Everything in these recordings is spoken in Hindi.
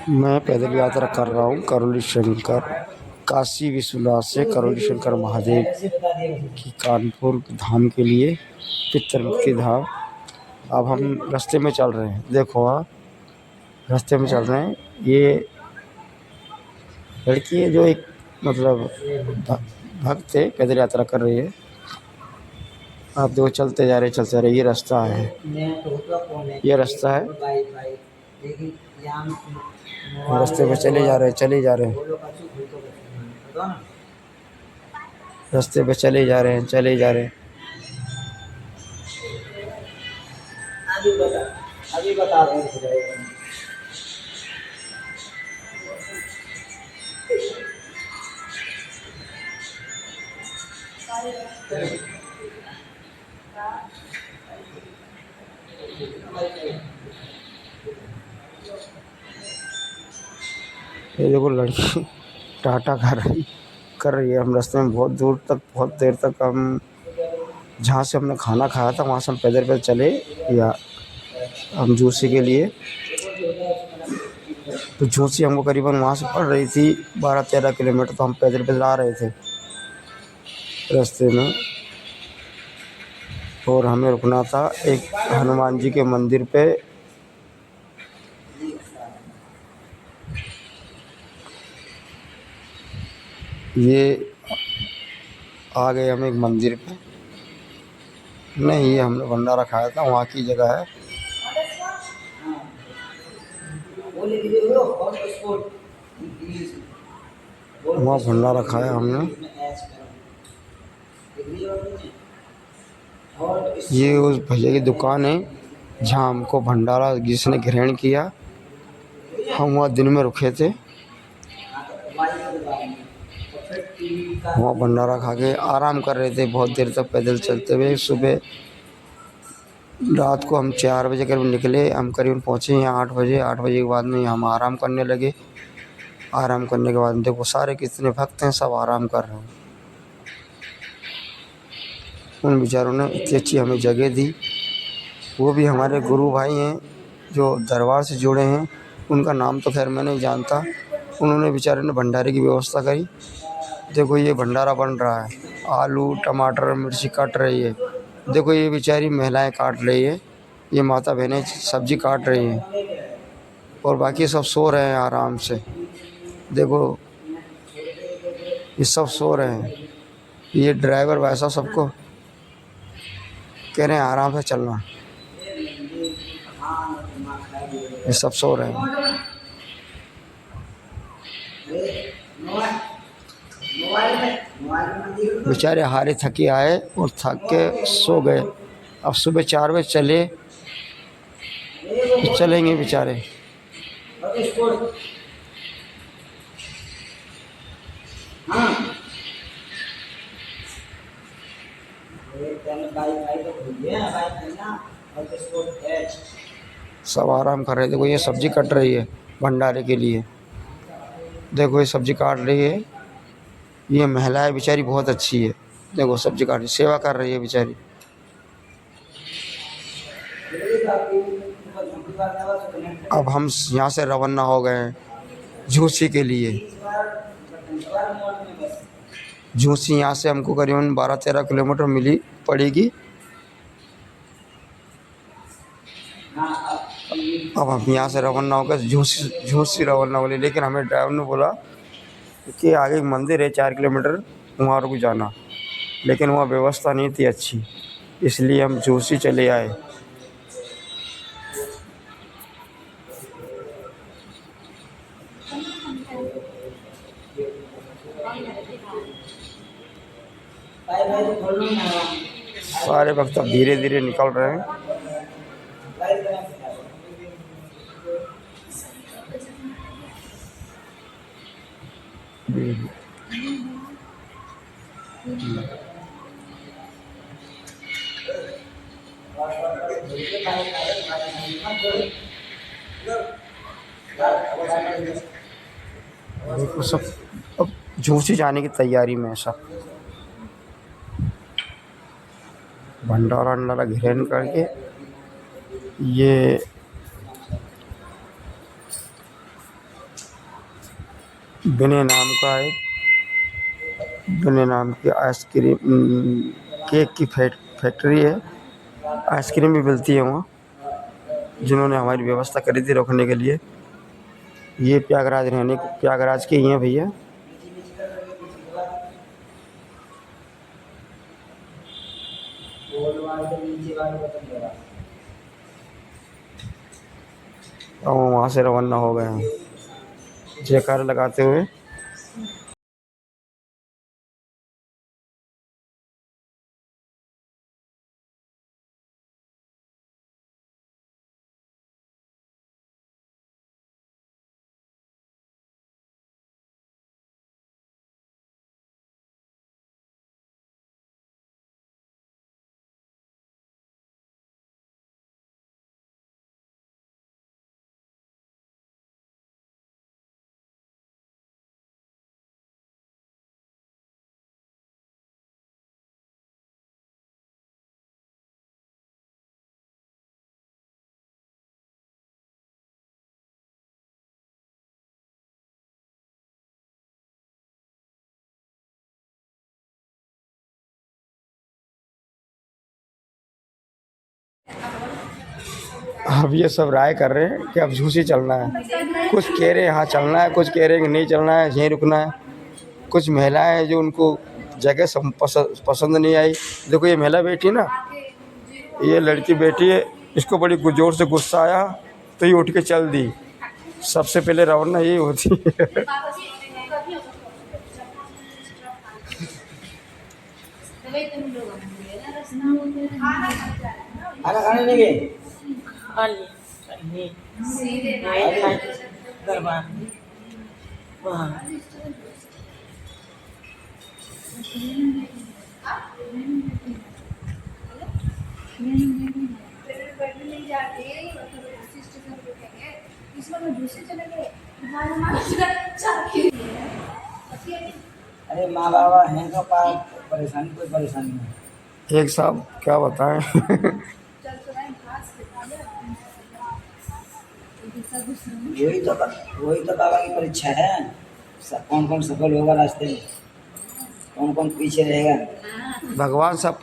मैं पैदल यात्रा कर रहा हूँ करौली शंकर काशी विश्वनाथ से करौली शंकर महादेव की कानपुर धाम के लिए पितृमुक्ति धाम। अब हम रास्ते में चल रहे हैं, देखो रास्ते में चल रहे हैं। ये लड़की है जो एक मतलब भक्त है, पैदल यात्रा कर रही है। आप देखो चलते जा रहे, ये रास्ता है, ये रास्ता है। रास्ते पे चले जा रहे हैं, रास्ते पे चले जा रहे हैं। अभी बता रहे हैं। ये देखो लड़की टाटा कर रही है। हम रास्ते में बहुत देर तक हम जहाँ से हमने खाना खाया था वहाँ से हम पैदल चले या हम झूसी के लिए। तो झूसी हमको करीबन वहाँ से पड़ रही थी 12-13 किलोमीटर। तो हम पैदल आ रहे थे रास्ते में, और हमें रुकना था एक हनुमान जी के मंदिर पे। ये आ गए हम एक मंदिर पे। नहीं, ये हमने भंडारा खाया था, वहाँ की जगह है। वहाँ भंडारा खाया हमने। ये उस भैया की दुकान है जहाँ हमको भंडारा जिसने ग्रहण किया। हम वहाँ दिन में रुके थे, वहाँ भंडारा खा के आराम कर रहे थे बहुत देर तक पैदल चलते हुए। सुबह रात को हम 4 बजे करीब निकले, हम करीबन पहुँचे यहाँ 8 बजे। 8 बजे के बाद में हम आराम करने लगे। आराम करने के बाद देखो सारे कितने भक्त हैं, सब आराम कर रहे हैं। उन बेचारों ने इतनी अच्छी हमें जगह दी। वो भी हमारे गुरु भाई हैं जो दरबार से जुड़े हैं। उनका नाम तो खैर मैं नहीं जानता। उन्होंने बेचारे ने भंडारे की व्यवस्था करी। देखो ये भंडारा बन रहा है, आलू टमाटर मिर्ची काट रही है। देखो ये बेचारी महिलाएं काट रही है, ये माता बहनें सब्जी काट रही हैं, और बाकी सब सो रहे हैं आराम से। देखो ये सब सो रहे हैं। ये ड्राइवर वैसा सबको कह रहे हैं आराम से चलना। ये सब सो रहे हैं। बेचारे हारे थके आए और थक के सो गए। अब सुबह 4 बजे चले तो चलेंगे बेचारे। सब आराम कर रहे थे। देखो ये सब्जी कट रही है भंडारे के लिए। देखो ये सब्जी काट रही है। ये महिला है बेचारी, बहुत अच्छी है। देखो सब्जी काट रही, सेवा कर रही है बेचारी। अब हम यहाँ से रवाना हो गए हैं झूसी के लिए। झूसी यहाँ से हमको करीबन 12-13 किलोमीटर मिली पड़ेगी। अब हम यहाँ से रवाना हो गए झूसी रवाना हो गए। लेकिन हमें ड्राइवर ने बोला कि आगे एक मंदिर है 4 किलोमीटर, वहाँ रुक जाना। लेकिन वहाँ व्यवस्था नहीं थी अच्छी, इसलिए हम झूसी चले आए। सारे भक्त अब धीरे धीरे निकल रहे हैं। देखो सब अब झूसी जाने की तैयारी में है सब। भंडारा अंडारा ग्रहण करके, ये बिने नाम का एक बिने नाम की आइसक्रीम केक की फैक्ट्री है। आइसक्रीम भी मिलती है वहाँ, जिन्होंने हमारी व्यवस्था करी थी रखने के लिए। ये प्रयागराज के ही हैं भैया। गोल वाले के नीचे वाले बटन दबा। और वहाँ से रवाना हो गए हैं जयकार लगाते हुए। अब ये सब राय कर रहे हैं कि अब झूसी चलना है। कुछ कह रहे हैं हाँ चलना है, कुछ कह रहे हैं कि नहीं चलना है, यहीं रुकना है। कुछ महिलाएं हैं जो उनको जगह पसंद नहीं आई। देखो ये महिला बैठी ना, ये लड़की बैठी है, इसको बड़ी जोर से गुस्सा आया तो ये उठ के चल दी। सबसे पहले रवाना यही होती है। खाना खाने नहीं गए? दरबार वहाँ अरे माँ बाबा हैं तो पास, परेशानी कोई परेशानी नहीं। एक साहब क्या बताएं। वही तो बाबा की परीक्षा है। कौन कौन सफल होगा रास्ते में, कौन कौन पीछे रहेगा। भगवान सब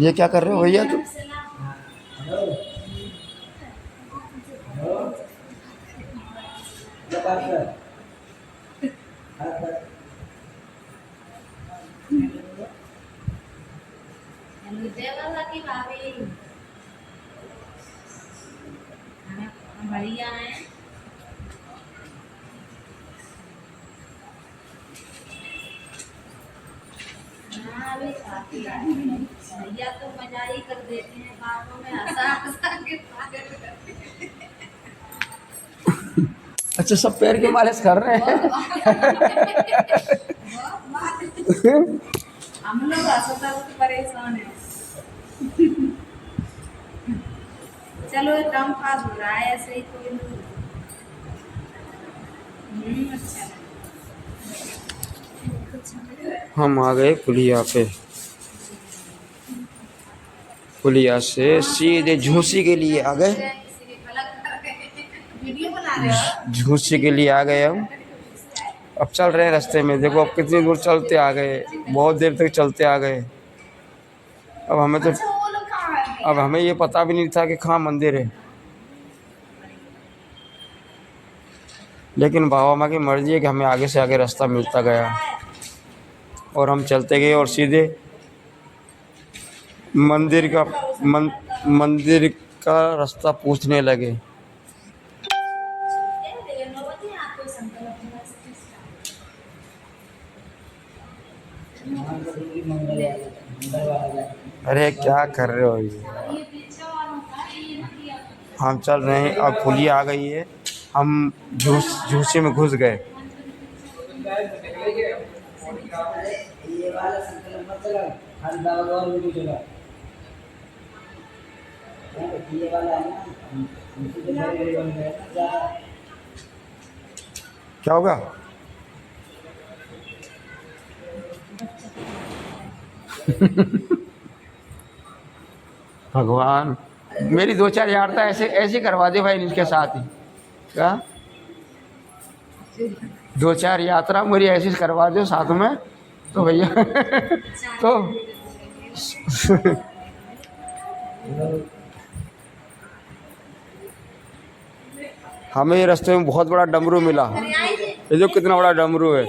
ये क्या कर रहे हो भैया तुम? बढ़िया है। भैया तो मजा ही कर देते हैं, बातों में हंसा हंसा के पागल करते हैं। अच्छा सब पैर की मालिश कर रहे हैं। हम लोग हंसता तो परेशान है। चलो टाइम पास हो रहा है ऐसे ही कोई नहीं। अच्छा हम आ गए पुलिया पे। पुलिया से सीधे झूसी के लिए आ गए। वीडियो बना रहे हो? झूसी के लिए आ गए हम। अब चल रहे हैं रास्ते में। देखो अब कितनी दूर चलते आ गए, बहुत देर तक चलते आ गए। अब हमें तो अच्छा वो लोग कहाँ है? अब हमें ये पता भी नहीं था कि कहाँ मंदिर है। लेकिन बाबा माँ की मर्जी है कि हमें आगे से आगे रास्ता मिलता गया और हम चलते गए और सीधे मंदिर का मंदिर का रास्ता पूछने लगे। अरे क्या कर रहे हो ये? हम चल रहे हैं, अब पुलिया आ गई है, हम झूसी में घुस गए। ये वाला संकल्प मत चला, खाली बाबा और वीडियो चला। ये वाला है ना, उनकी तो मेरे लिए बन गया। क्या होगा? भगवान, मेरी 2-4 यात्रा ऐसे ऐसे करवा दे भाई इनके साथ ही। क्या 2-4 यात्रा मेरी ऐसी करवा दो साथ में तो भैया तो हमें रास्ते में बहुत बड़ा डमरू मिला। ये जो कितना बड़ा डमरू है।